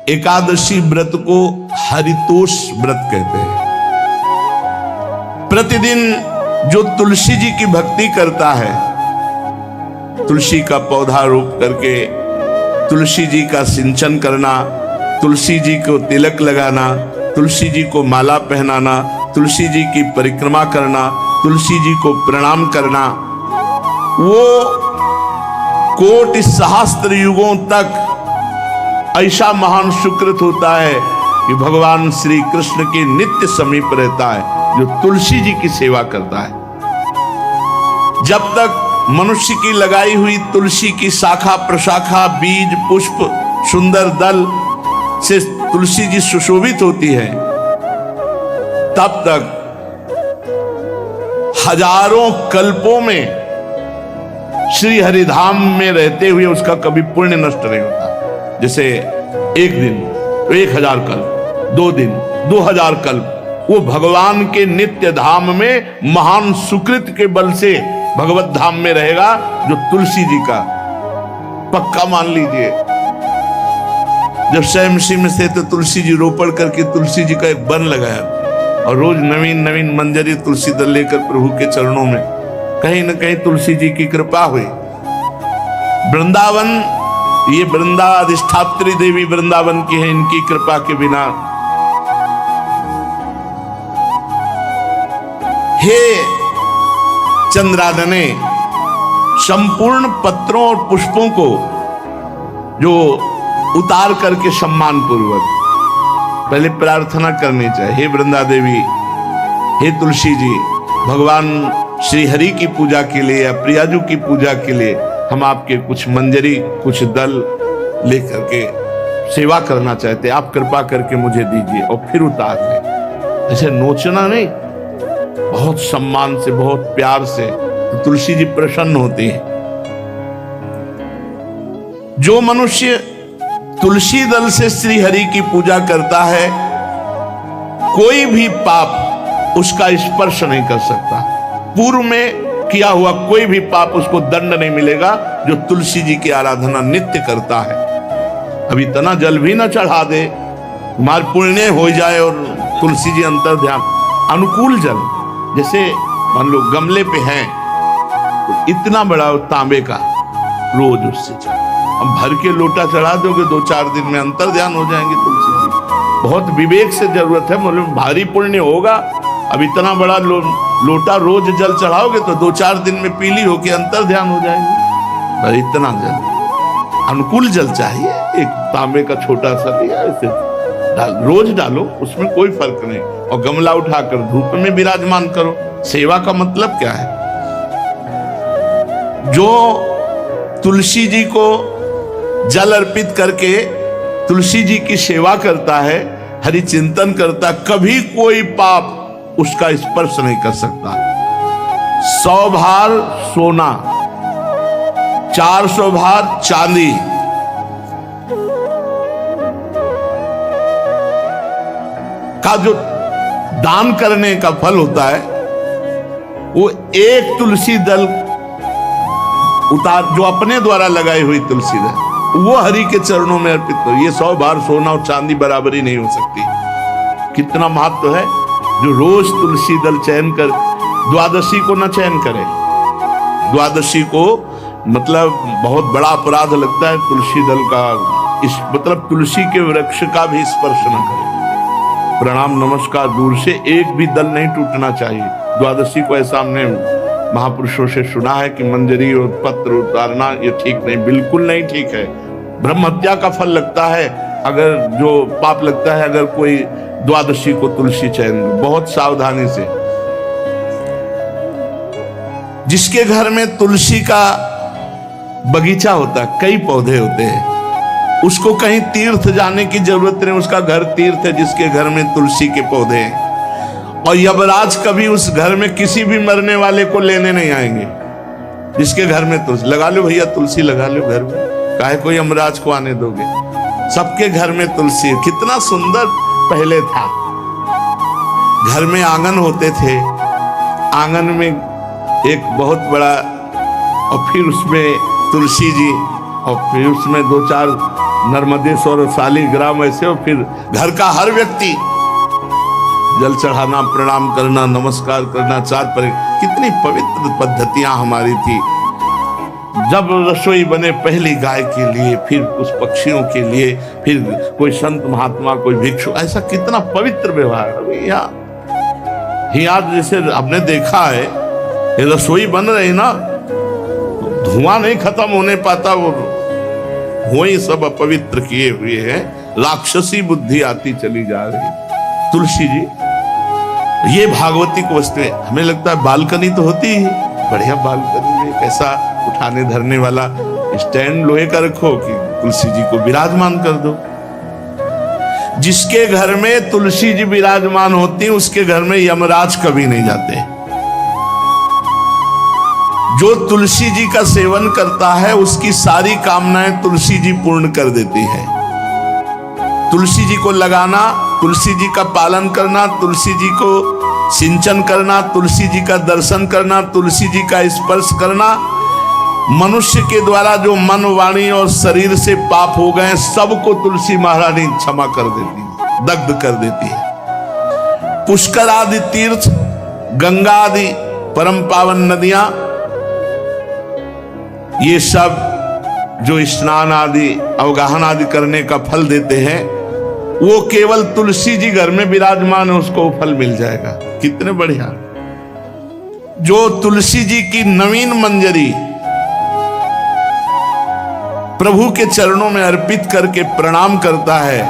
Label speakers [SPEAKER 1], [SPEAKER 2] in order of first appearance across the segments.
[SPEAKER 1] एकादशी व्रत को हरितोष व्रत कहते हैं। प्रतिदिन जो तुलसी जी की भक्ति करता है, तुलसी का पौधा रोप करके तुलसी जी का सिंचन करना, तुलसी जी को तिलक लगाना, तुलसी जी को माला पहनाना, तुलसी जी की परिक्रमा करना, तुलसी जी को प्रणाम करना, वो कोटि सहस्त्र युगों तक ऐसा महान सुकृत होता है कि भगवान श्री कृष्ण के नित्य समीप रहता है जो तुलसी जी की सेवा करता है। जब तक मनुष्य की लगाई हुई तुलसी की शाखा प्रशाखा बीज पुष्प सुंदर दल से तुलसी जी सुशोभित होती है, तब तक हजारों कल्पों में श्री हरिधाम में रहते हुए उसका कभी पुण्य नष्ट नहीं होता। जैसे एक दिन तो 1000 कल्प, 2 दिन 2000 कल्प, वो भगवान के नित्य धाम में महान सुकृत के बल से भगवत धाम में रहेगा, जो तुलसी जी का पक्का मान लीजिए। जब स्वयं में से तो तुलसी जी रोपण करके तुलसी जी का एक वन लगाया और रोज नवीन नवीन मंजरी तुलसी दल लेकर प्रभु के चरणों में, कहीं न कहीं तुलसी जी की कृपा हुई। वृंदावन, ये वृंदा अधिष्ठात्री देवी वृंदावन की है, इनकी कृपा के बिना। हे चंद्रादने, संपूर्ण पत्रों और पुष्पों को जो उतार करके सम्मान पूर्वक पहले प्रार्थना करनी चाहिए। हे वृंदा देवी, हे तुलसी जी, भगवान श्री हरि की पूजा के लिए या प्रियाजू की पूजा के लिए हम आपके कुछ मंजरी कुछ दल लेकर के सेवा करना चाहते हैं, आप कृपा करके मुझे दीजिए, और फिर उतार लें। ऐसे नोचना नहीं, बहुत सम्मान से बहुत प्यार से, तो तुलसी जी प्रसन्न होती है। जो मनुष्य तुलसी दल से श्री हरि की पूजा करता है, कोई भी पाप उसका स्पर्श नहीं कर सकता। पूर्व में किया हुआ कोई भी पाप उसको दंड नहीं मिलेगा, जो तुलसी जी की आराधना नित्य करता है। अब इतना जल भी ना चढ़ा दे, मार पुण्य हो जाए और तुलसी जी अंतर ध्यान अनुकूल जल, जैसे मान लो गमले पे हैं तो इतना बड़ा तांबे का रोज उससे चढ़ा, अब भर के लोटा चढ़ा दोगे 2-4 दिन में अंतर ध्यान हो जाएंगे तुलसी जी। बहुत विवेक से जरूरत है, मतलब भारी पुण्य होगा। अब इतना बड़ा लोटा रोज जल चढ़ाओगे तो 2-4 दिन में पीली होके अंतर ध्यान हो जाएगी। पर इतना जल, अनुकूल जल चाहिए। एक तांबे का छोटा सा दिया, ऐसे रोज डालो, उसमें कोई फर्क नहीं, और गमला उठाकर धूप में विराजमान करो। सेवा का मतलब क्या है? जो तुलसी जी को जल अर्पित करके तुलसी जी की सेवा करता है, हरि चिंतन करता, कभी कोई पाप उसका स्पर्श नहीं कर सकता। 100 भार सोना, 400 भार चांदी, का जो दान करने का फल होता है, वो एक तुलसी दल उतार, जो अपने द्वारा लगाई हुई तुलसी दल, वो हरि के चरणों में अर्पित करो। ये 100 भार सोना और चांदी बराबरी नहीं हो सकती। कितना महत्व है। जो रोज तुलसी दल चयन कर, द्वादशी को न चयन करे, द्वादशी को मतलब बहुत बड़ा अपराध लगता है तुलसी दल का, इस मतलब तुलसी के वृक्ष का भी स्पर्श न करे। प्रणाम नमस्कार दूर से, एक भी दल नहीं टूटना चाहिए। द्वादशी को ऐसा हमने महापुरुषों से सुना है कि मंजरी और पत्र उतारना ये ठीक नहीं, बिल्कुल नहीं ठीक है। ब्रह्म हत्या का फल लगता है, अगर जो पाप लगता है अगर कोई द्वादशी को तुलसी चयन, बहुत सावधानी से। जिसके घर में तुलसी का बगीचा होता है, कई पौधे होते हैं, उसको कहीं तीर्थ जाने की जरूरत नहीं, उसका घर तीर्थ है जिसके घर में तुलसी के पौधे हैं। और यमराज कभी उस घर में किसी भी मरने वाले को लेने नहीं आएंगे। जिसके घर में तुलसी, लगा लो भैया तुलसी लगा लो घर में, काहे को यमराज को आने दोगे? सबके घर में तुलसी। कितना सुंदर पहले था, घर में आंगन होते थे, आंगन में एक बहुत बड़ा, और फिर उसमें तुलसी जी, और फिर उसमें 2-4 नर्मदेश्वर शालिग्राम ऐसे, और फिर घर का हर व्यक्ति जल चढ़ाना, प्रणाम करना, नमस्कार करना, चार पर कितनी पवित्र पद्धतियां हमारी थी। जब रसोई बने पहली गाय के लिए, फिर कुछ पक्षियों के लिए, फिर कोई संत महात्मा, कोई भिक्षु, ऐसा कितना पवित्र व्यवहार। अभी यहाँ जैसे हमने देखा है, ये रसोई बन रही ना, धुआं नहीं खत्म होने पाता, वो ही सब अपवित्र किए हुए हैं, राक्षसी बुद्धि आती चली जा रही। तुलसी जी, ये भागवती को वस्तु है। हमें लगता है बालकनी तो होती ही, बढ़िया बालकनी में कैसा उठाने धरने वाला स्टैंड लोहे का रखो कि तुलसी जी को विराजमान कर दो। जिसके घर में तुलसी जी विराजमान होती, उसके घर में यमराज कभी नहीं जाते। जो तुलसी जी का सेवन करता है, उसकी सारी कामनाएं तुलसी जी पूर्ण कर देती है। तुलसी जी को लगाना, तुलसी जी का पालन करना, तुलसी जी को सिंचन करना, तुलसी जी का दर्शन करना, तुलसी जी का स्पर्श करना, मनुष्य के द्वारा जो मन, वाणी और शरीर से पाप हो गए, सबको तुलसी महारानी क्षमा कर देती है, दग्ध कर देती है। पुष्कर आदि तीर्थ, गंगा आदि परम पावन नदियां, ये सब जो स्नान आदि, अवगाहन आदि करने का फल देते हैं, वो केवल तुलसी जी घर में विराजमान है, उसको फल मिल जाएगा। कितने बढ़िया। जो तुलसी जी की नवीन मंजरी प्रभु के चरणों में अर्पित करके प्रणाम करता है,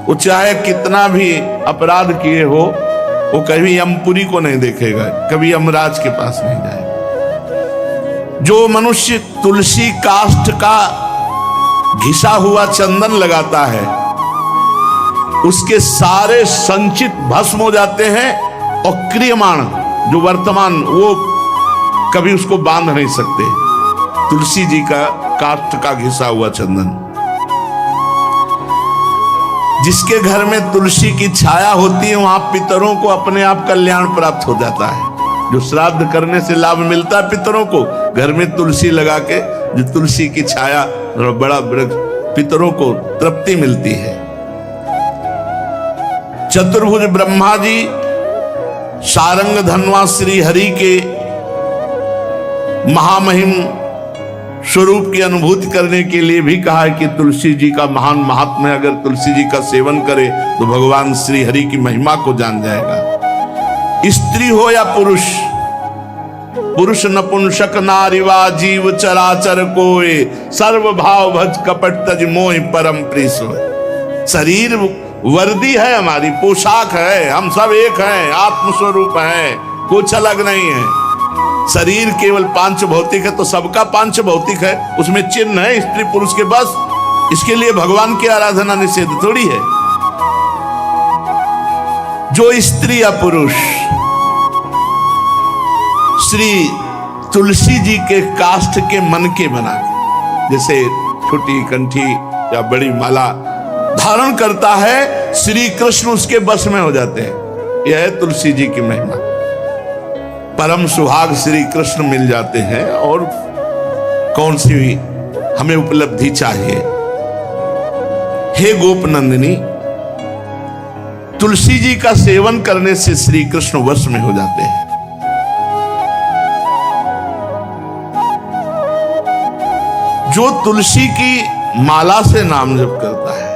[SPEAKER 1] वो चाहे कितना भी अपराध किए हो, वो कभी यमपुरी को नहीं देखेगा, कभी यमराज के पास नहीं जाएगा। जो मनुष्य तुलसी काष्ठ का घिसा हुआ चंदन लगाता है, उसके सारे संचित भस्म हो जाते हैं, और क्रियमाण जो वर्तमान, वो कभी उसको बांध नहीं सकते। तुलसी जी का काष्ठ का घिसा हुआ चंदन। जिसके घर में तुलसी की छाया होती है, वहां पितरों को अपने आप कल्याण प्राप्त हो जाता है। जो श्राद्ध करने से लाभ मिलता है पितरों को, घर में तुलसी लगा के, जो तुलसी की छाया, बड़ा वृक्ष, पितरों को तृप्ति मिलती है। चतुर्भुज ब्रह्मा जी सारंग धनवा श्री हरि के महामहिम स्वरूप की अनुभूति करने के लिए भी कहा है कि तुलसी जी का महान महात्म्य है। अगर तुलसी जी का सेवन करे तो भगवान श्री हरि की महिमा को जान जाएगा। स्त्री हो या पुरुष, पुरुष नपुंसक नारीवा जीव चराचर कोय, सर्व भाव भज कपट तज मोहि परम प्रिय सोय। शरीर वर्दी है, हमारी पोशाक है, हम सब एक हैं, आत्मस्वरूप हैं, कुछ अलग नहीं है। शरीर केवल पांच भौतिक है तो सबका पांच भौतिक है, उसमें चिन्ह है स्त्री पुरुष के, बस। इसके लिए भगवान की आराधना निषेध थोड़ी है। जो स्त्री या पुरुष श्री तुलसी जी के काष्ठ के मन के बना के, जैसे छोटी कंठी या बड़ी माला धारण करता है, श्री कृष्ण उसके बस में हो जाते हैं। यह है तुलसी जी की महिमा। परम सुहाग श्री कृष्ण मिल जाते हैं, और कौन सी भी हमें उपलब्धि चाहिए। हे गोप नंदिनी, तुलसी जी का सेवन करने से श्री कृष्ण वश में हो जाते हैं। जो तुलसी की माला से नाम जप करता है,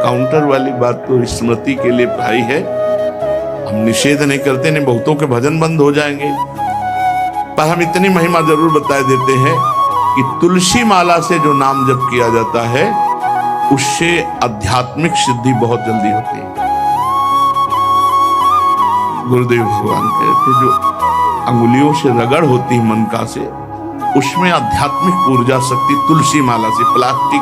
[SPEAKER 1] काउंटर वाली बात तो स्मृति के लिए भाई है, हम निषेध नहीं करते, नहीं बहुतों के भजन बंद हो जाएंगे, पर हम इतनी महिमा जरूर बता देते हैं कि तुलसी माला से जो नाम जप किया जाता है, उससे आध्यात्मिक सिद्धि बहुत जल्दी होती है। गुरुदेव भगवान कहते, जो अंगुलियों से रगड़ होती है मन का से, उसमें आध्यात्मिक ऊर्जा शक्ति तुलसी माला से। प्लास्टिक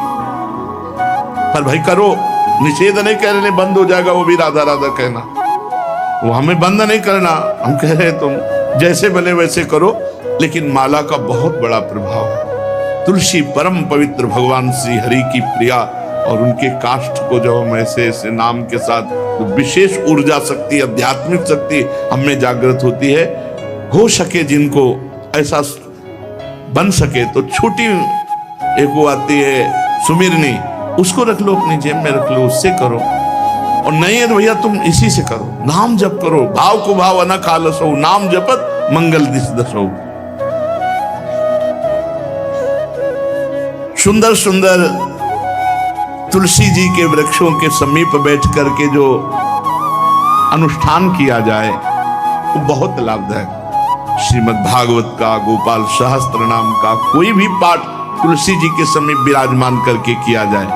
[SPEAKER 1] पर भाई करो, निषेध नहीं कह रहे, बंद हो जाएगा वो भी राधा राधा कहना, वो हमें बंद नहीं करना। हम कह रहे तुम जैसे बने वैसे करो, लेकिन माला का बहुत बड़ा प्रभाव है। तुलसी परम पवित्र भगवान श्री हरि की प्रिया, और उनके काष्ठ को जब हम ऐसे ऐसे नाम के साथ, तो विशेष ऊर्जा शक्ति, आध्यात्मिक शक्ति हमें जागृत होती है। हो सके जिनको ऐसा बन सके तो छोटी एक वो आती है सुमिरनी, उसको रख लो अपनी जेब में, रख लो, उससे करो। और नहीं है तो भैया तुम इसी से करो, नाम जप करो, भाव को भाव न खालसो, नाम जपत मंगल दिस दसो। सुंदर सुंदर तुलसी जी के वृक्षों के समीप बैठ करके जो अनुष्ठान किया जाए वो बहुत लाभदायक। श्रीमद् भागवत का, गोपाल सहस्त्र नाम का कोई भी पाठ तुलसी जी के समीप विराजमान करके किया जाए,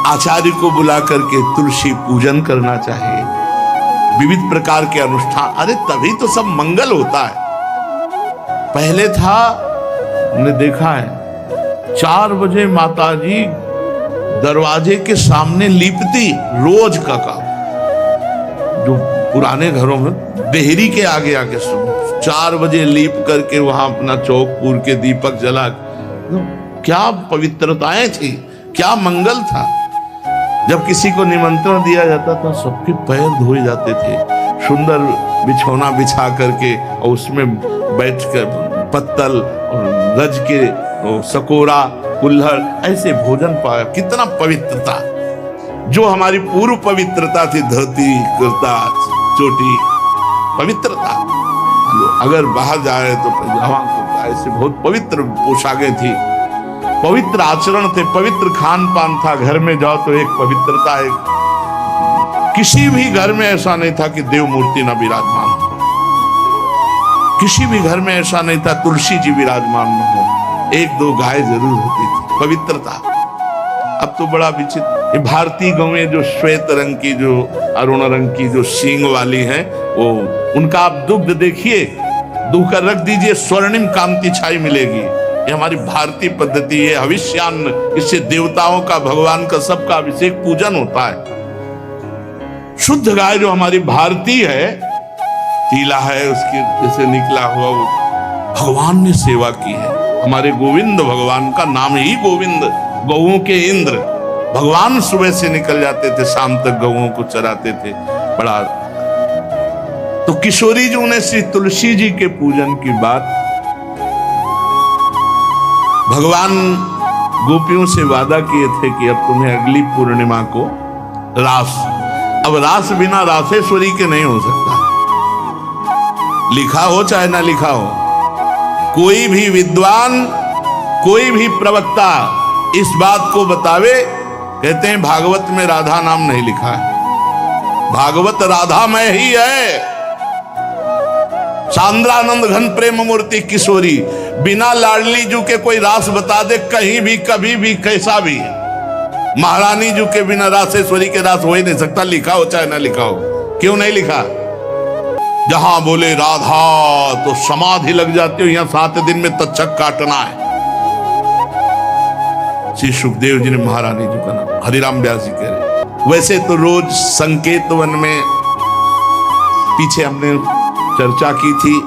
[SPEAKER 1] आचार्य को बुला करके तुलसी पूजन करना चाहिए, विविध प्रकार के अनुष्ठान। अरे तभी तो सब मंगल होता है। पहले था, हमने देखा है, 4 बजे माताजी दरवाजे के सामने लीपती, रोज का काम। जो पुराने घरों में देहरी के आगे आके 4 बजे लीप करके वहां अपना चौक पूर के दीपक जला, क्या पवित्रताएं थी, क्या मंगल था। जब किसी को निमंत्रण दिया जाता था सबके पैर धोए जाते थे, सुंदर बिछौना बिछा करके और उसमें बैठकर पत्तल और रज के और सकोरा कुल्हड़ ऐसे भोजन पाया। कितना पवित्रता, जो हमारी पूर्व पवित्रता थी, धोती कुर्ता चोटी, पवित्रता। अगर बाहर जाए तो पैजामा कुर्ता, ऐसे बहुत पवित्र पोशाकें थी, पवित्र आचरण थे, पवित्र खान पान था। घर में जाओ तो एक पवित्रता है। किसी भी घर में ऐसा नहीं था कि देव मूर्ति न विराजमान हो, किसी भी घर में ऐसा नहीं था तुलसी जी विराजमान न हो, 1-2 गाय जरूर होती थी, पवित्रता। अब तो बड़ा विचित्र, भारतीय गौएं जो श्वेत रंग की, जो अरुण रंग की, जो सींग वाली हैं, वो उनका आप दुग्ध देखिए, दूह कर रख दीजिए, स्वर्णिम कांति छाई मिलेगी। ये हमारी भारतीय पद्धति है, हविष्यान्न, इससे देवताओं का, भगवान का, सबका अभिषेक पूजन होता है। शुद्ध गाय जो हमारी भारतीय है, तीला है उसकी जैसे निकला हुआ, वो भगवान ने सेवा की है। हमारे गोविंद भगवान का नाम ही गोविंद, गौओं के इंद्र। भगवान सुबह से निकल जाते थे, शाम तक गौओं को चराते थे। बड़ा तो किशोरी जी ने श्री तुलसी जी के पूजन की बात, भगवान गोपियों से वादा किए थे कि अब तुम्हें अगली पूर्णिमा को रास, अब रास बिना रासेश्वरी के नहीं हो सकता। लिखा हो चाहे ना लिखा हो, कोई भी विद्वान, कोई भी प्रवक्ता इस बात को बतावे, कहते हैं भागवत में राधा नाम नहीं लिखा है, भागवत राधामय ही है। सांद्रानंद घन प्रेम मूर्ति किशोरी, बिना लाडली जू के कोई रास बता दे कहीं भी, कभी भी, कैसा भी। महारानी जू के बिना रासेश्वरी के रास हो ही नहीं सकता, लिखा हो चाहे ना लिखा हो। क्यों नहीं लिखा? जहां बोले राधा तो समाधि लग जाती हो, यहां 7 दिन में तक्षक काटना है। श्री सुखदेव जी ने महारानी जी का नाम, हरिराम व्यास जी कह रहे। वैसे तो रोज संकेत वन में, पीछे हमने चर्चा की थी,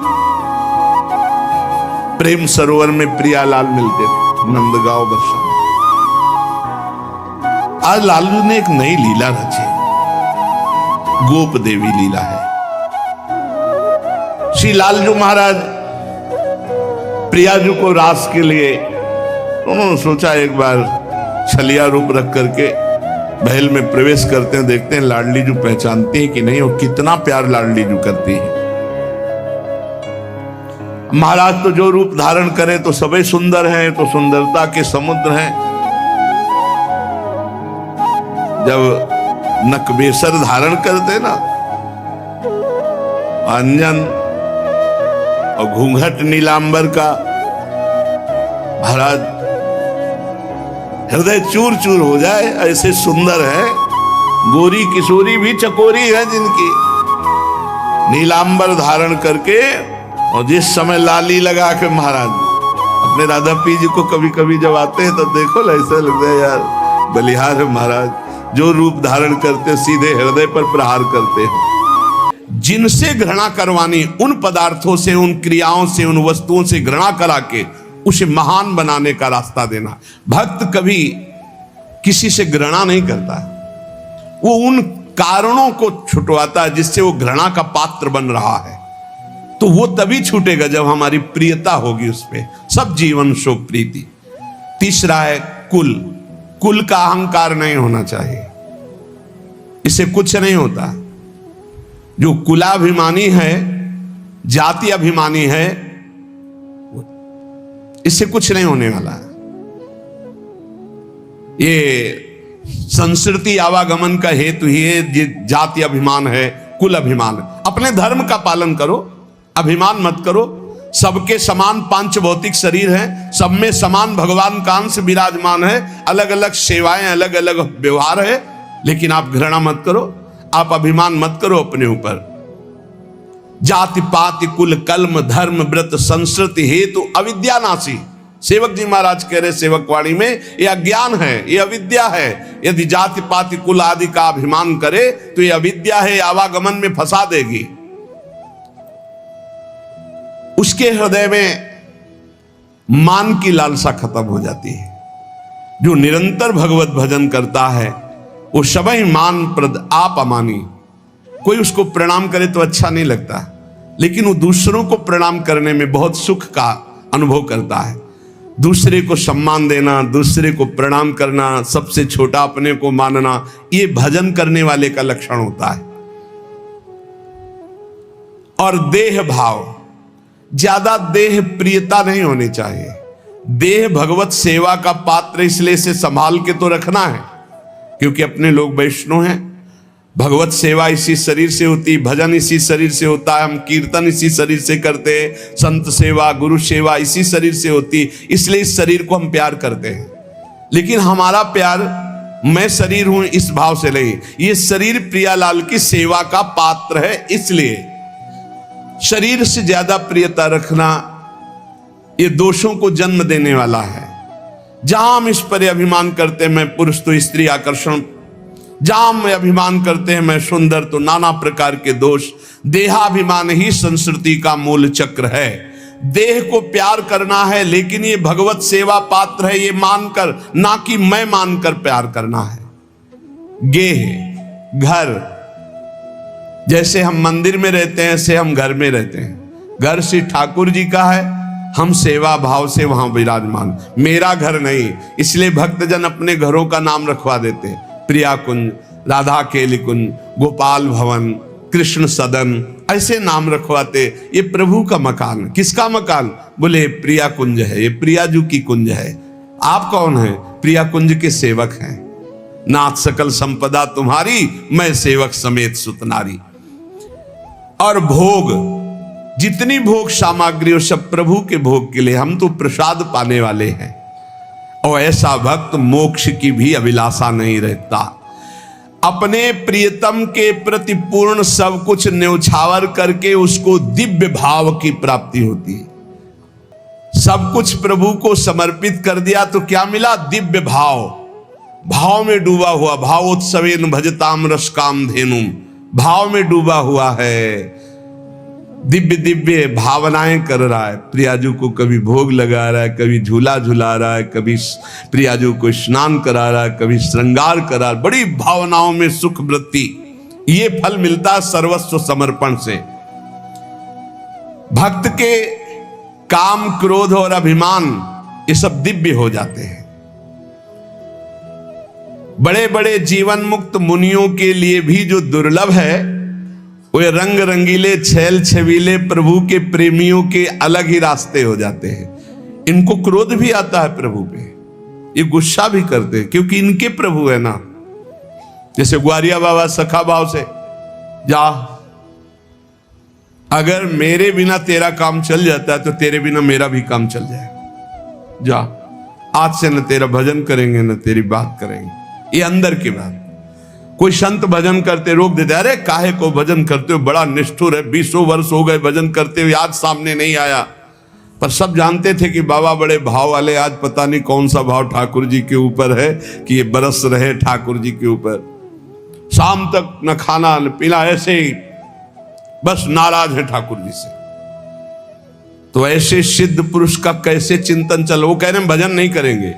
[SPEAKER 1] प्रेम सरोवर में प्रियालाल मिलते थे, नंदगांव वर्षा। आज लालू ने एक नई लीला रची, गोप देवी लीला है। श्री लालजू महाराज प्रियाजू को रास के लिए उन्होंने सोचा एक बार छलिया रूप रख करके महल में प्रवेश करते हैं, देखते हैं लाडली जू पहचानती है कि नहीं, और कितना प्यार लाडली जू करती है। महाराज तो जो रूप धारण करे तो सभी सुंदर हैं, तो सुंदरता के समुद्र हैं। जब नकबेसर धारण करते ना, अंजन और घूंघट नीलांबर का, महाराज हृदय चूर चूर हो जाए, ऐसे सुंदर है। गोरी किशोरी भी चकोरी है जिनकी, नीलांबर धारण करके, और जिस समय लाली लगा के महाराज अपने राधा पी जी को कभी कभी जब आते हैं तो देखो ऐसा लगता है यार बलिहार है महाराज, जो रूप धारण करते सीधे हृदय पर प्रहार करते हैं। जिनसे घृणा करवानी, उन पदार्थों से, उन क्रियाओं से, उन वस्तुओं से घृणा करा के उसे महान बनाने का रास्ता देना। भक्त कभी किसी से घृणा नहीं करता, वो उन कारणों को छुटवाता है जिससे वो घृणा का पात्र बन रहा है। तो वो तभी छूटेगा जब हमारी प्रियता होगी उस पे। सब जीवन शोक प्रीति। तीसरा है कुल। कुल का अहंकार नहीं होना चाहिए, इससे कुछ नहीं होता। जो कुलाभिमानी है, जाति अभिमानी है, इससे कुछ नहीं होने वाला। ये संस्कृति आवागमन का हेतु ही है, जाति अभिमान है, कुल अभिमान है। अपने धर्म का पालन करो, अभिमान मत करो। सबके समान पांच भौतिक शरीर हैं, सब में समान भगवान का अंश विराजमान है, अलग अलग सेवाएं, अलग अलग व्यवहार है, लेकिन आप घृणा मत करो, आप अभिमान मत करो अपने ऊपर। जाति पाति कुल कलम धर्म व्रत संस्कृति हेतु अविद्यानाशी। सेवक जी महाराज कह रहे सेवकवाणी में, ये अज्ञान है, ये अविद्या है। यदि जाति पाति कुल आदि का अभिमान करे तो ये अविद्या है, आवागमन में फंसा देगी। उसके हृदय में मान की लालसा खत्म हो जाती है। जो निरंतर भगवत भजन करता है वो सबही मान प्रद आप अमानी। कोई उसको प्रणाम करे तो अच्छा नहीं लगता, लेकिन वो दूसरों को प्रणाम करने में बहुत सुख का अनुभव करता है। दूसरे को सम्मान देना, दूसरे को प्रणाम करना, सबसे छोटा अपने को मानना, ये भजन करने वाले का लक्षण होता है। और देह भाव, ज्यादा देह प्रियता नहीं होनी चाहिए। देह भगवत सेवा का पात्र, इसलिए इसे संभाल के तो रखना है, क्योंकि अपने लोग वैष्णव हैं। भगवत सेवा इसी शरीर से होती, भजन इसी शरीर से होता है, हम कीर्तन इसी शरीर से करते हैं, संत सेवा गुरु सेवा इसी शरीर से होती, इसलिए इस शरीर को हम प्यार करते हैं। लेकिन हमारा प्यार मैं शरीर हूं इस भाव से नहीं, ये शरीर प्रियालाल की सेवा का पात्र है, इसलिए शरीर से ज्यादा प्रियता रखना ये दोषों को जन्म देने वाला है। जहां हम इस पर अभिमान करते हैं मैं पुरुष तो स्त्री आकर्षण, जहां हम अभिमान करते हैं मैं सुंदर तो नाना प्रकार के दोष। देहाभिमान ही संस्कृति का मूल चक्र है। देह को प्यार करना है, लेकिन ये भगवत सेवा पात्र है ये मानकर, ना कि मैं मानकर प्यार करना है। गेह घर, जैसे हम मंदिर में रहते हैं ऐसे हम घर में रहते हैं। घर श्री ठाकुर जी का है, हम सेवा भाव से वहां विराजमान। मेरा घर नहीं, इसलिए भक्तजन अपने घरों का नाम रखवा देते हैं। प्रिया कुंज, राधा केली कुंज, गोपाल भवन, कृष्ण सदन, ऐसे नाम रखवाते। ये प्रभु का मकान। किसका मकान? बोले प्रिया कुंज है, ये प्रिया जू की कुंज है। आप कौन है? प्रिया कुंज के सेवक हैं। नाथ सकल संपदा तुम्हारी, मैं सेवक समेत सुतनारी। और भोग, जितनी भोग सामग्री सब प्रभु के भोग के लिए, हम तो प्रसाद पाने वाले हैं। और ऐसा भक्त मोक्ष की भी अभिलाषा नहीं रहता। अपने प्रियतम के प्रति पूर्ण सब कुछ न्यौछावर करके उसको दिव्य भाव की प्राप्ति होती है। सब कुछ प्रभु को समर्पित कर दिया तो क्या मिला? दिव्य भाव। भाव में डूबा हुआ, भावोत्सवेन भजताम रस काम धेनुम, भाव में डूबा हुआ है, दिव्य दिव्य भावनाएं कर रहा है। प्रियाजू को कभी भोग लगा रहा है, कभी झूला झुला रहा है, कभी प्रियाजू को स्नान करा रहा है, कभी श्रृंगार करा रहा है। बड़ी भावनाओं में सुख वृत्ति, ये फल मिलता है सर्वस्व समर्पण से। भक्त के काम क्रोध और अभिमान ये सब दिव्य हो जाते हैं। बड़े बड़े जीवन मुक्त मुनियों के लिए भी जो दुर्लभ है, वे रंग रंगीले छैल छबीले प्रभु के प्रेमियों के अलग ही रास्ते हो जाते हैं। इनको क्रोध भी आता है प्रभु पे, ये गुस्सा भी करते हैं, क्योंकि इनके प्रभु है ना। जैसे ग्वारिया बाबा सखा भाव से, जा अगर मेरे बिना तेरा काम चल जाता है तो तेरे बिना मेरा भी काम चल जाएगा। जा, आज से न तेरा भजन करेंगे न तेरी बात करेंगे। ये अंदर की बात। कोई संत भजन करते रोक देते, अरे काहे को भजन करते हो, बड़ा निष्ठुर है, 20 वर्ष हो गए भजन करते हुए, आज सामने नहीं आया। पर सब जानते थे कि बाबा बड़े भाव वाले, आज पता नहीं कौन सा भाव ठाकुर जी के ऊपर है कि ये बरस रहे ठाकुर जी के ऊपर। शाम तक न खाना न पीना, ऐसे ही बस नाराज है ठाकुर जी से। तो ऐसे सिद्ध पुरुष का कैसे चिंतन चल? वो कह रहे हैं भजन नहीं करेंगे,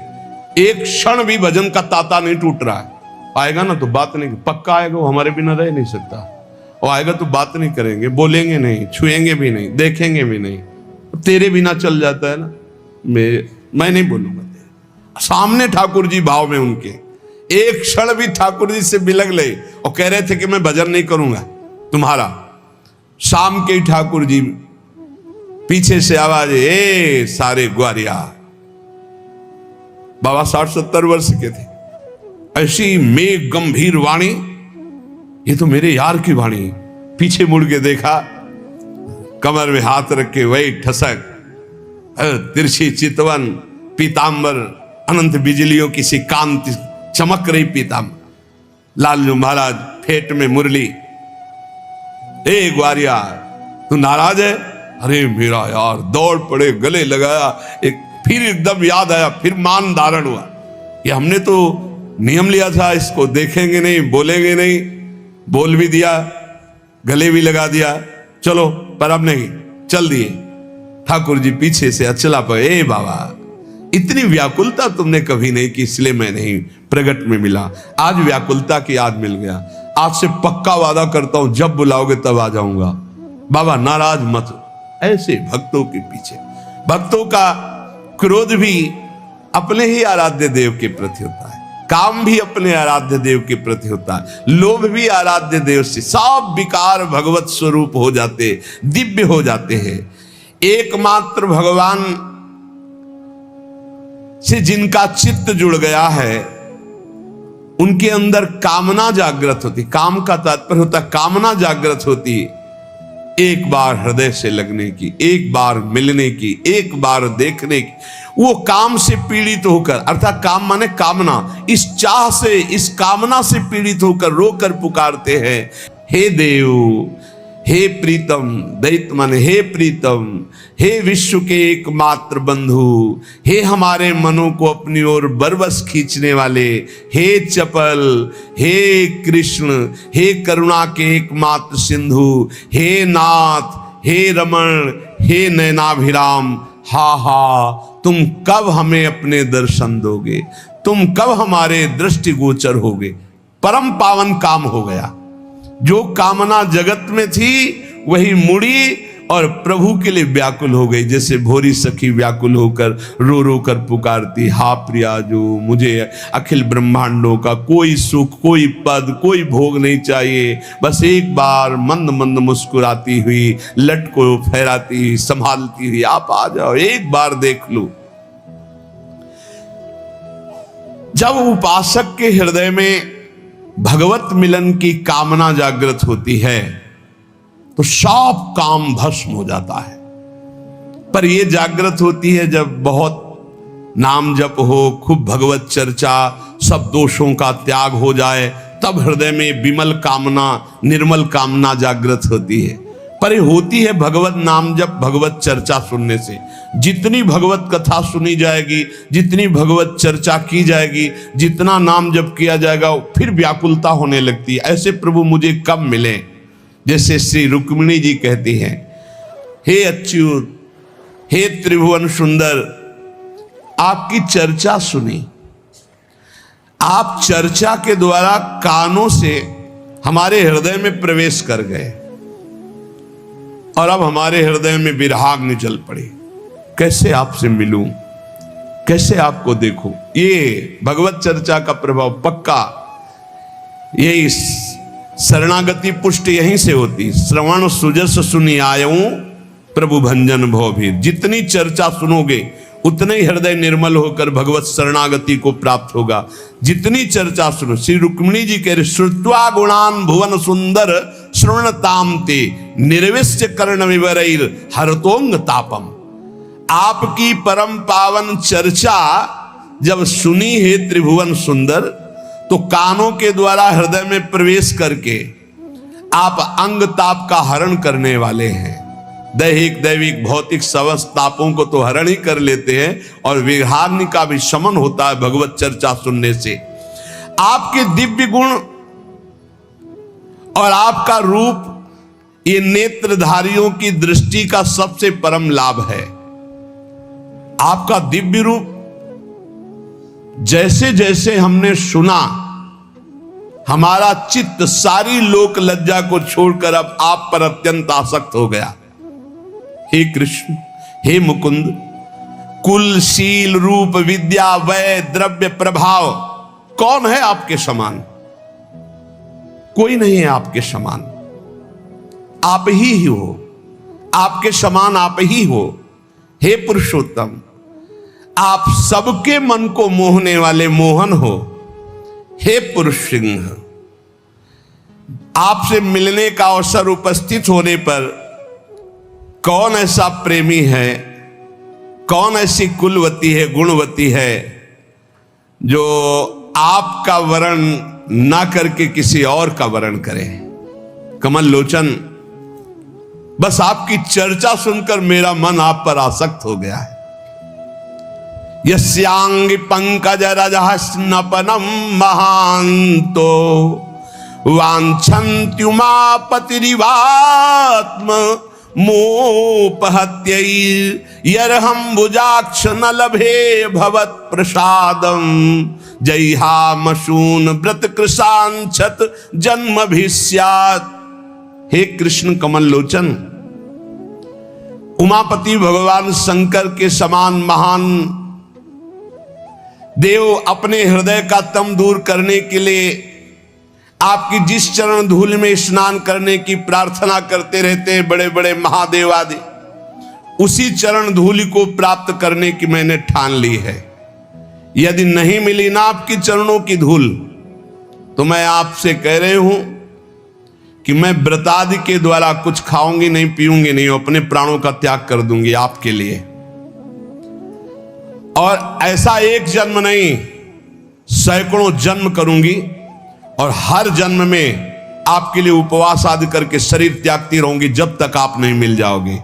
[SPEAKER 1] एक क्षण भी भजन का ताता नहीं टूट रहा है। आएगा ना तो बात नहीं, पक्का आएगा, वो हमारे बिना रह नहीं सकता। और आएगा तो बात नहीं करेंगे, बोलेंगे नहीं, छुएंगे भी नहीं, देखेंगे भी नहीं, तेरे बिना चल जाता है ना, मैं नहीं बोलूंगा। सामने ठाकुर जी भाव में उनके, एक क्षण भी ठाकुर जी से बिलग ले और कह रहे थे कि मैं भजन नहीं करूंगा तुम्हारा। शाम के ठाकुर जी पीछे से आवाज, ए सारे ग्वारिया। बाबा 60-70 वर्ष के थे। ऐसी मेघ गंभीर वाणी, ये तो मेरे यार की वाणी। पीछे मुड़ के देखा, कमर में हाथ रख के वही ठसक, तिरछी चितवन, पीतांबर, अनंत बिजलियों की सी कांति चमक रही पीतांबर। लालजू महाराज फेट में मुरली। ए ग्वारिया तू नाराज है? अरे मेरा यार, दौड़ पड़े, गले लगाया, फिर एकदम याद आया, फिर मान धारण हुआ। ये हमने तो नियम लिया था, इसको देखेंगे नहीं, बोलेंगे नहीं, बोल भी दिया, गले भी लगा दिया, चलो, पर अब नहीं, चल दिए। ठाकुर जी पीछे से अचला पर, ए बाबा इतनी व्याकुलता तुमने कभी नहीं की, इसलिए मैं नहीं प्रगट में मिला। आज व्याकुलता की याद मिल गया। आज से पक्का वादा करता हूं, जब बुलाओगे तब आ जाऊंगा। बाबा नाराज मत। ऐसे भक्तों के पीछे, भक्तों का क्रोध भी अपने ही आराध्य देव के प्रति होता है, काम भी अपने आराध्य देव के प्रति होता है, लोभ भी आराध्य देव से। सब विकार भगवत स्वरूप हो जाते, दिव्य हो जाते हैं। एकमात्र भगवान से जिनका चित्त जुड़ गया है, उनके अंदर कामना जागृत होती। काम का तात्पर्य होता है कामना जागृत होती, एक बार हृदय से लगने की, एक बार मिलने की, एक बार देखने की। वो काम से पीड़ित होकर, अर्थात काम माने कामना, इस चाह से, इस कामना से पीड़ित होकर रोकर पुकारते हैं, हे देव, हे प्रीतम। दैत्य माने हे प्रीतम, हे विश्व के एकमात्र बंधु, हे हमारे मनों को अपनी ओर बरबस खींचने वाले, हे चपल, हे कृष्ण, हे करुणा के एकमात्र सिंधु, हे नाथ, हे रमण, हे नयनाभिराम। हा हा, तुम कब हमें अपने दर्शन दोगे? तुम कब हमारे दृष्टिगोचर होगे? परम पावन काम हो गया। जो कामना जगत में थी वही मुड़ी और प्रभु के लिए व्याकुल हो गई। जैसे भोरी सखी व्याकुल होकर रो रो कर पुकारती, हा प्रिया जो, मुझे अखिल ब्रह्मांडों का कोई सुख, कोई पद, कोई भोग नहीं चाहिए, बस एक बार मंद मंद मुस्कुराती हुई, लट को फहराती, संभालती हुई, आप आ जाओ, एक बार देख लो। जब उपासक के हृदय में भगवत मिलन की कामना जागृत होती है तो सब काम भस्म हो जाता है। पर यह जागृत होती है जब बहुत नाम जप हो, खूब भगवत चर्चा, सब दोषों का त्याग हो जाए, तब हृदय में विमल कामना, निर्मल कामना जागृत होती है। पर होती है भगवत नाम जप, भगवत चर्चा सुनने से। जितनी भगवत कथा सुनी जाएगी, जितनी भगवत चर्चा की जाएगी, जितना नाम जप किया जाएगा, फिर व्याकुलता होने लगती है। ऐसे प्रभु मुझे कब मिले? जैसे श्री रुक्मिणी जी कहती हैं, हे अच्युत, हे त्रिभुवन सुंदर, आपकी चर्चा सुनी, आप चर्चा के द्वारा कानों से हमारे हृदय में प्रवेश कर गए और अब हमारे हृदय में विरहाग्नि जल पड़ी। कैसे आपसे मिलूं, कैसे आपको देखूं? ये भगवत चर्चा का प्रभाव पक्का। ये शरणागति पुष्ट यहीं से होती। श्रवण सुजस सुनी आयऊं, प्रभु भंजन भवभीर। जितनी चर्चा सुनोगे उतने ही हृदय निर्मल होकर भगवत शरणागति को प्राप्त होगा। जितनी चर्चा सुनो, श्री रुक्मिणी जी कह रहे, श्रुत्वा गुणान भुवन सुंदर श्रवणताम ते निर्विश्य कर्ण विवरैर हरतोंग तापम। आपकी परम पावन चर्चा जब सुनी है त्रिभुवन सुंदर, तो कानों के द्वारा हृदय में प्रवेश करके आप अंग ताप का हरण करने वाले हैं। दैहिक दैविक भौतिक समस्त तापों को तो हरण ही कर लेते हैं और विरहाग्नि का भी शमन होता है भगवत चर्चा सुनने से। आपके दिव्य गुण और आपका रूप, ये नेत्रधारियों की दृष्टि का सबसे परम लाभ है। आपका दिव्य रूप जैसे जैसे हमने सुना हमारा चित्त सारी लोक लज्जा को छोड़कर अब आप पर अत्यंत आसक्त हो गया। हे कृष्ण, हे मुकुंद, कुल, शील, रूप, विद्या, वय, द्रव्य, प्रभाव, कौन है आपके समान? कोई नहीं है आपके समान। आप ही हो, आपके समान आप ही हो। हे पुरुषोत्तम, आप सबके मन को मोहने वाले मोहन हो। हे पुरुष सिंह, आपसे मिलने का अवसर उपस्थित होने पर कौन ऐसा प्रेमी है, कौन ऐसी कुलवती है, गुणवती है, जो आपका वर्ण ना करके किसी और का वर्ण करे? कमल लोचन, बस आपकी चर्चा सुनकर मेरा मन आप पर आसक्त हो गया है। यस्यांग पंकज रजहस्नपनम महांतो वांछन्त्युमापतिरिवात्म मोपहत्यै यरहं भुजाक्ष न लभे भवत् प्रसादम जैहामशून व्रत कृशांछत जन्म भी स्यात्। हे कृष्ण कमल लोचन, उमापति भगवान शंकर के समान महान देव अपने हृदय का तम दूर करने के लिए आपकी जिस चरण धूल में स्नान करने की प्रार्थना करते रहते हैं बड़े बड़े महादेव आदि, उसी चरण धूल को प्राप्त करने की मैंने ठान ली है। यदि नहीं मिली ना आपकी चरणों की धूल, तो मैं आपसे कह रही हूं कि मैं व्रतादि के द्वारा कुछ खाऊंगी नहीं, पीऊंगी नहीं, अपने प्राणों का त्याग कर दूंगी आपके लिए। और ऐसा एक जन्म नहीं, सैकड़ों जन्म करूंगी और हर जन्म में आपके लिए उपवास आदि करके शरीर त्यागती रहूंगी जब तक आप नहीं मिल जाओगे।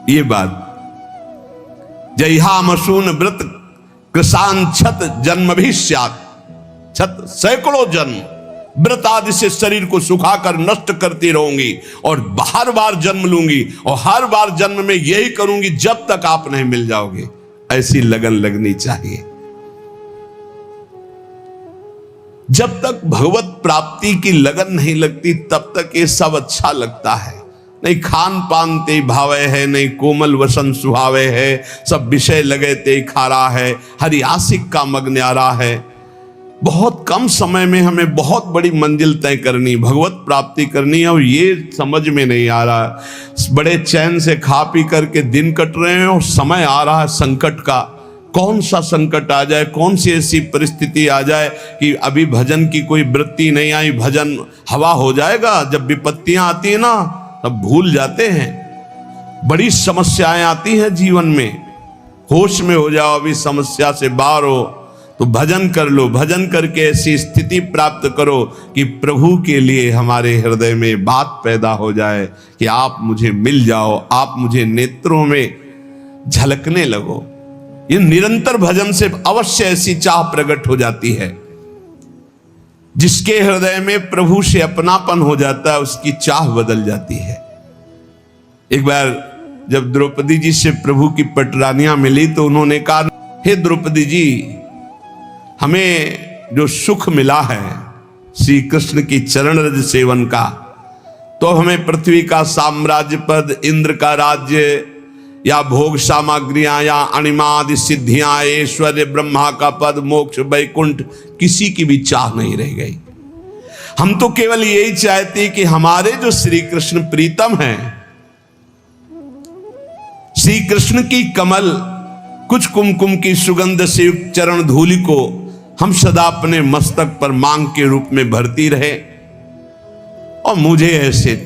[SPEAKER 1] ये बात जैहामशून व्रत कृशांछत जन्म भी स्यात्, छत सैकड़ों जन्म व्रत आदि से शरीर को सुखाकर नष्ट करती रहूंगी और हर बार जन्म लूंगी और हर बार जन्म में यही करूंगी जब तक आप नहीं मिल जाओगे। ऐसी लगन लगनी चाहिए। जब तक भगवत प्राप्ति की लगन नहीं लगती तब तक ये सब अच्छा लगता है। नहीं खान पान ते भावे है, नहीं कोमल वसन सुहावे है, सब विषय लगे ते खारा है, हरि आशिक का मग न्यारा है। बहुत कम समय में हमें बहुत बड़ी मंजिल तय करनी, भगवत प्राप्ति करनी है और ये समझ में नहीं आ रहा। बड़े चैन से खा पी करके दिन कट रहे हैं और समय आ रहा है संकट का। कौन सा संकट आ जाए, कौन सी ऐसी परिस्थिति आ जाए कि अभी भजन की कोई वृत्ति नहीं आई, भजन हवा हो जाएगा। जब विपत्तियां आती है ना तब भूल जाते हैं। बड़ी समस्याएं आती हैं जीवन में, होश में हो जाओ, अभी समस्या से बाहर हो तो भजन कर लो। भजन करके ऐसी स्थिति प्राप्त करो कि प्रभु के लिए हमारे हृदय में बात पैदा हो जाए कि आप मुझे मिल जाओ, आप मुझे नेत्रों में झलकने लगो। ये निरंतर भजन से अवश्य ऐसी चाह प्रकट हो जाती है। जिसके हृदय में प्रभु से अपनापन हो जाता है उसकी चाह बदल जाती है। एक बार जब द्रौपदी जी से प्रभु की पटरानियां मिली तो उन्होंने कहा, हे द्रौपदी जी, हमें जो सुख मिला है श्री कृष्ण की चरण रज सेवन का, तो हमें पृथ्वी का साम्राज्य पद, इंद्र का राज्य या भोग सामग्रियां या अणिमादि सिद्धियां, ऐश्वर्य, ब्रह्मा का पद, मोक्ष, वैकुंठ, किसी की भी चाह नहीं रह गई। हम तो केवल यही चाहते कि हमारे जो श्री कृष्ण प्रीतम हैं, श्री कृष्ण की कमल कुछ कुमकुम की सुगंध से युक्त चरण धूलि को हम सदा अपने मस्तक पर मांग के रूप में भरती रहे और मुझे ऐसे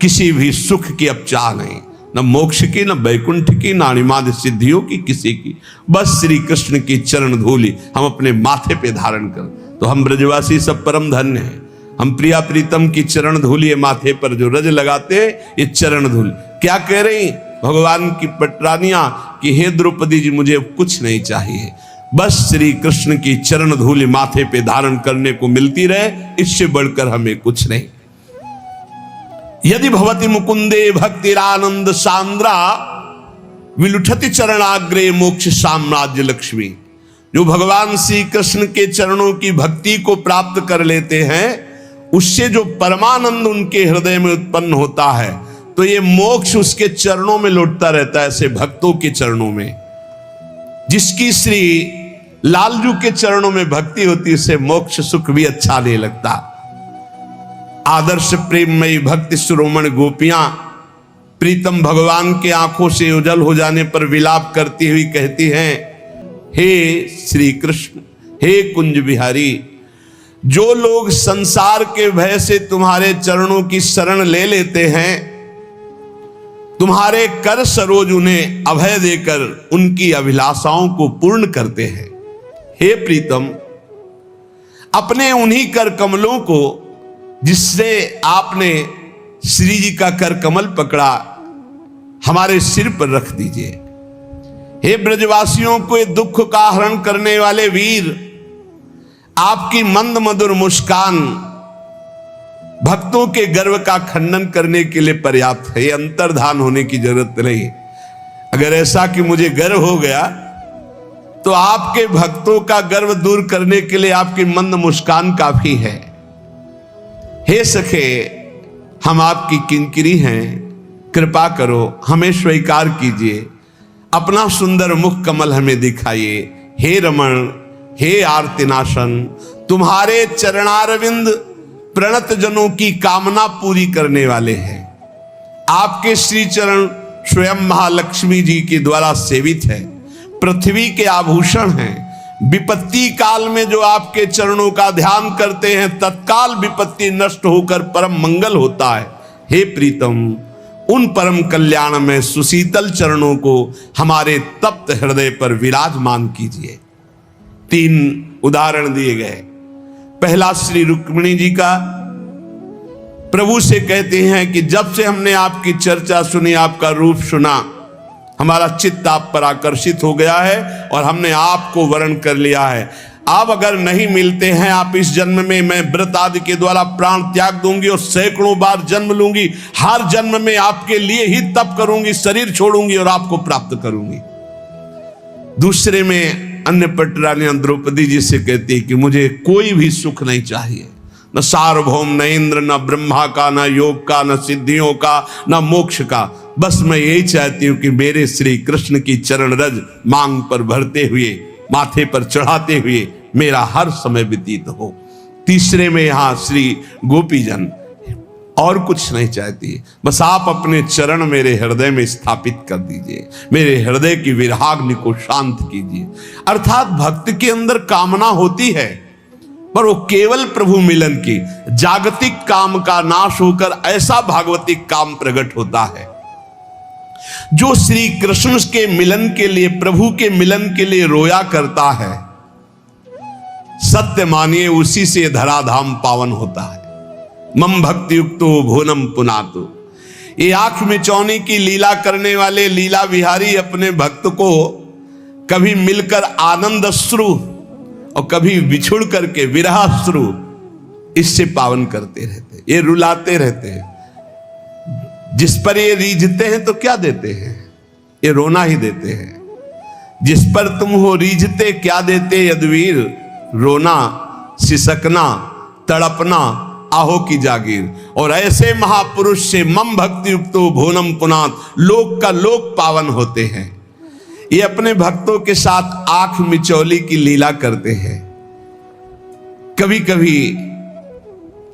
[SPEAKER 1] किसी भी सुख की अब चाह नहीं, न मोक्ष की, न वैकुंठ की, न अणिमादि सिद्धियों की, किसी की। बस श्री कृष्ण की चरण धूलि हम अपने माथे पे धारण कर, तो हम ब्रजवासी सब परम धन्य हैं। हम प्रिया प्रीतम की चरण धूलि माथे पर जो रज लगाते हैं, ये चरण धूलि क्या कह रही भगवान की पटरानियां कि हे द्रौपदी जी, मुझे कुछ नहीं चाहिए, बस श्री कृष्ण की चरण धूलि माथे पे धारण करने को मिलती रहे, इससे बढ़कर हमें कुछ नहीं। यदि भवति मुकुंदे भक्तिरानंद सांद्रा विलुठति चरणाग्रे मोक्ष साम्राज्य लक्ष्मी। जो भगवान श्री कृष्ण के चरणों की भक्ति को प्राप्त कर लेते हैं, उससे जो परमानंद उनके हृदय में उत्पन्न होता है, तो ये मोक्ष उसके चरणों में लौटता रहता है। ऐसे भक्तों के चरणों में, जिसकी श्री लालजू के चरणों में भक्ति होती है, उसे मोक्ष सुख भी अच्छा नहीं लगता। आदर्श प्रेममयी भक्ति शिरोमणि गोपियां प्रीतम भगवान के आंखों से उजल हो जाने पर विलाप करती हुई कहती हैं, हे श्री कृष्ण, हे कुंज बिहारी, जो लोग संसार के भय से तुम्हारे चरणों की शरण ले लेते हैं, तुम्हारे कर सरोज उन्हें अभय देकर उनकी अभिलाषाओं को पूर्ण करते हैं। हे प्रीतम, अपने उन्हीं कर कमलों को जिससे आपने श्री जी का कर कमल पकड़ा, हमारे सिर पर रख दीजिए। हे ब्रजवासियों को दुख का हरण करने वाले वीर, आपकी मंद मधुर मुस्कान भक्तों के गर्व का खंडन करने के लिए पर्याप्त है। अंतर्धान होने की जरूरत नहीं। अगर ऐसा कि मुझे गर्व हो गया, तो आपके भक्तों का गर्व दूर करने के लिए आपकी मंद मुस्कान काफी है। हे सखे, हम आपकी किंकिरी हैं, कृपा करो, हमें स्वीकार कीजिए, अपना सुंदर मुख कमल हमें दिखाइए। हे रमण, हे आर्तिनाशन, तुम्हारे चरणारविंद प्रणत जनों की कामना पूरी करने वाले हैं। आपके श्री चरण स्वयं महालक्ष्मी जी के द्वारा सेवित है, पृथ्वी के आभूषण हैं। विपत्ति काल में जो आपके चरणों का ध्यान करते हैं, तत्काल विपत्ति नष्ट होकर परम मंगल होता है। हे प्रीतम, उन परम कल्याण में सुशीतल चरणों को हमारे तप्त हृदय पर विराजमान कीजिए। 3 उदाहरण दिए गए। पहला श्री रुक्मिणी जी का, प्रभु से कहते हैं कि जब से हमने आपकी चर्चा सुनी, आपका रूप सुना, हमारा चित्त आप पर आकर्षित हो गया है और हमने आपको वरण कर लिया है। आप अगर नहीं मिलते हैं, आप इस जन्म में, मैं व्रत आदि के द्वारा प्राण त्याग दूंगी और सैकड़ों बार जन्म लूंगी। हर जन्म में आपके लिए ही तप करूंगी, शरीर छोड़ूंगी और आपको प्राप्त करूंगी। दूसरे में अन्य पटरानी द्रौपदी जी से कहती है कि मुझे कोई भी सुख नहीं चाहिए, न सार्वभौम, न इंद्र, न ब्रह्मा का, न योग का, न सिद्धियों का, न मोक्ष का। बस मैं यही चाहती हूं कि मेरे श्री कृष्ण की चरण रज मांग पर भरते हुए, माथे पर चढ़ाते हुए मेरा हर समय व्यतीत हो। तीसरे में यहां श्री गोपीजन और कुछ नहीं चाहती, बस आप अपने चरण मेरे हृदय में स्थापित कर दीजिए, मेरे हृदय की विराग्नि को शांत कीजिए। अर्थात भक्त के अंदर कामना होती है, पर वो केवल प्रभु मिलन की, जागतिक काम का नाश होकर ऐसा भागवतिक काम प्रकट होता है जो श्री कृष्ण के मिलन के लिए, प्रभु के मिलन के लिए रोया करता है। सत्य मानिए, उसी से धराधाम पावन होता है। मम भक्ति युक्तो भुवनम पुनातु। ये आंख मिचौनी की लीला करने वाले लीला विहारी अपने भक्त को कभी मिलकर आनंद अश्रु और कभी बिछुड़ करके विरह अश्रु, इससे पावन करते रहते, ये रुलाते रहते हैं। जिस पर ये रीझते हैं तो क्या देते हैं? ये रोना ही देते हैं। जिस पर तुम हो रीझते क्या देते यदुवीर? रोना, सिसकना, तड़पना, आहो की जागीर। और ऐसे महापुरुष से मम भक्ति युक्तो भुवनम पुनात, लोक का लोक पावन होते हैं। ये अपने भक्तों के साथ आंख मिचौली की लीला करते हैं। कभी कभी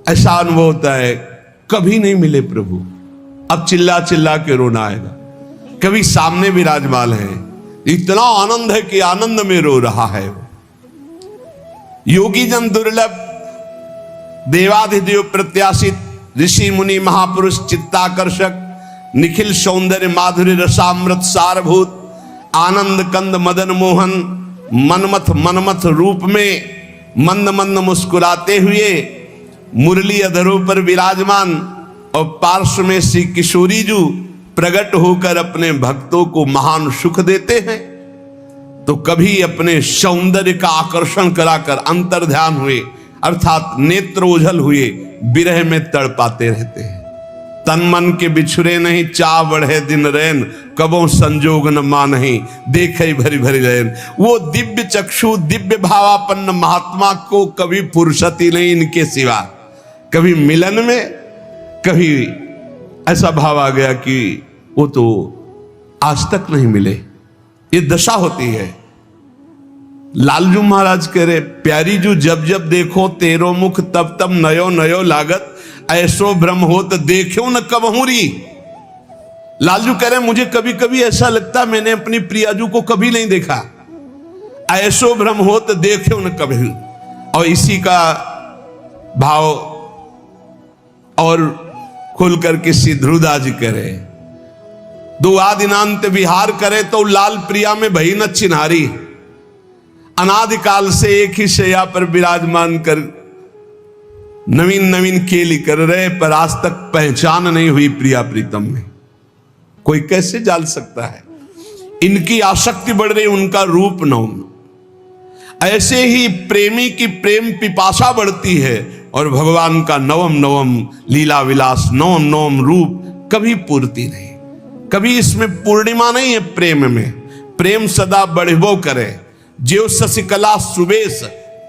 [SPEAKER 1] ऐसा अनुभव होता है, कभी नहीं मिले प्रभु, अब चिल्ला चिल्ला के रोना आएगा। कभी सामने विराजमान है, इतना आनंद है कि आनंद में रो रहा है। योगी जन दुर्लभ, देवाधिदेव प्रत्याशित, ऋषि मुनि महापुरुष चित्ताकर्षक, निखिल सौंदर्य माधुर्य रसामृत सारभूत, आनंद कंद मदन मोहन, मनमथ मनमथ रूप में मंद मंद मुस्कुराते हुए मुरली अधरों पर विराजमान, और पार्श्व में श्री किशोरी जी प्रकट होकर अपने भक्तों को महान सुख देते हैं। तो कभी अपने सौंदर्य का आकर्षण कराकर अंतर्ध्यान हुए, अर्थात नेत्र ओझल हुए, विरह में तड़पाते रहते हैं। तन मन के बिछुरे नहीं, चाह बढ़े दिन रैन, कबो संजोग न मानहि, देखे भरी भरी रैन। वो दिव्य चक्षु, दिव्य भावापन्न महात्मा को कभी फुर्सत ही नहीं इनके सिवा। कभी मिलन में, कभी ऐसा भाव आ गया कि वो तो आज तक नहीं मिले। ये दशा होती है। लालजू महाराज कह रहे, प्यारी जू जब जब देखो तेरो मुख, तब तब नयो नयो लागत, ऐसो भ्रम हो तो देखो न कबहूरी। लालजू कह रहे, मुझे कभी कभी ऐसा लगता मैंने अपनी प्रियाजू को कभी नहीं देखा, ऐसो भ्रम हो तो देखो न कभी। और इसी का भाव और खुल करके श्री ध्रुवदास जी करे, दो आदिनांत विहार करे तो लाल प्रिया में भई न चिन्हारी। अनादिकाल से एक ही शैया पर विराजमान कर नवीन नवीन केली कर रहे, पर आज तक पहचान नहीं हुई प्रिया प्रीतम में। कोई कैसे जान सकता है? इनकी आसक्ति बढ़ रही, उनका रूप नवम। ऐसे ही प्रेमी की प्रेम पिपासा बढ़ती है और भगवान का नवम नवम लीला विलास, नवम नवम रूप कभी पूर्ति नहीं। कभी इसमें पूर्णिमा नहीं है प्रेम में। प्रेम सदा बढ़बो करे, ज्यो शशिकला सुबेश,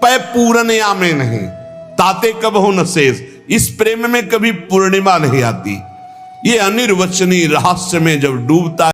[SPEAKER 1] पै पूरन यामे नहीं, ताते कब हो न शेष। इस प्रेम में कभी पूर्णिमा नहीं आती। ये अनिर्वचनीय रहस्य में जब डूबता